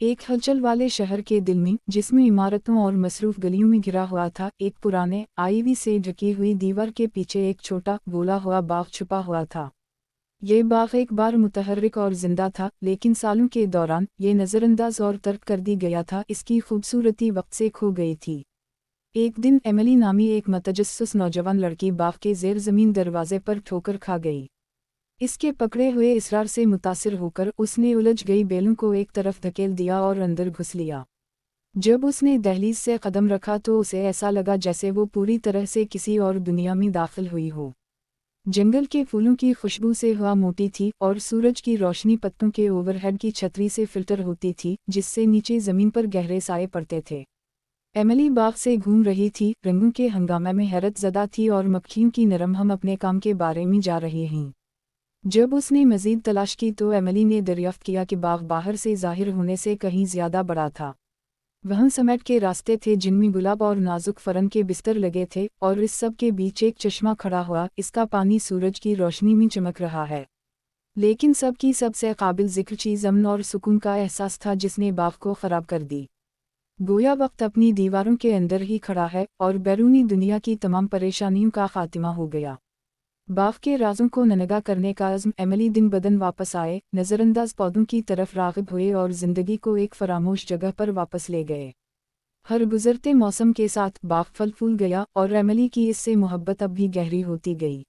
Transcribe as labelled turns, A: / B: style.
A: ایک ہلچل والے شہر کے دل میں، جس میں عمارتوں اور مصروف گلیوں میں گھرا ہوا تھا، ایک پرانے آئیوی سے ڈھکی ہوئی دیوار کے پیچھے ایک چھوٹا گولا ہوا باغ چھپا ہوا تھا۔ یہ باغ ایک بار متحرک اور زندہ تھا، لیکن سالوں کے دوران یہ نظر انداز اور ترک کر دی گیا تھا، اس کی خوبصورتی وقت سے کھو گئی تھی۔ ایک دن ایملی نامی ایک متجسس نوجوان لڑکی باغ کے زیر زمین دروازے پر ٹھوکر کھا گئی۔ اس کے پکڑے ہوئے اصرار سے متاثر ہو کر اس نے الجھ گئی بیلوں کو ایک طرف دھکیل دیا اور اندر گھس لیا۔ جب اس نے دہلیز سے قدم رکھا تو اسے ایسا لگا جیسے وہ پوری طرح سے کسی اور دنیا میں داخل ہوئی ہو۔ جنگل کے پھولوں کی خوشبو سے ہوا موٹی تھی اور سورج کی روشنی پتوں کے اوور ہیڈ کی چھتری سے فلٹر ہوتی تھی، جس سے نیچے زمین پر گہرے سائے پڑتے تھے۔ ایملی باغ سے گھوم رہی تھی، رنگوں کے ہنگامے میں حیرت زدہ تھی اور مکھیوں کی نرم ہم اپنے کام کے بارے میں جا رہے ہیں۔ جب اس نے مزید تلاش کی تو ایملی نے دریافت کیا کہ باغ باہر سے ظاہر ہونے سے کہیں زیادہ بڑا تھا۔ وہاں سمیٹ کے راستے تھے جن میں گلاب اور نازک فرن کے بستر لگے تھے، اور اس سب کے بیچ ایک چشمہ کھڑا ہوا، اس کا پانی سورج کی روشنی میں چمک رہا ہے۔ لیکن سب کی سب سے قابل ذکر چیز امن اور سکون کا احساس تھا جس نے باغ کو خراب کر دی۔ گویا وقت اپنی دیواروں کے اندر ہی کھڑا ہے اور بیرونی دنیا کی تمام پریشانیوں کا خاتمہ ہو گیا۔ باغ کے رازوں کو ننگا کرنے کا عزم ایملی دن بدن واپس آئے، نظر انداز پودوں کی طرف راغب ہوئے اور زندگی کو ایک فراموش جگہ پر واپس لے گئے۔ ہر گزرتے موسم کے ساتھ باغ پھل پھول گیا اور ایملی کی اس سے محبت اب بھی گہری ہوتی گئی۔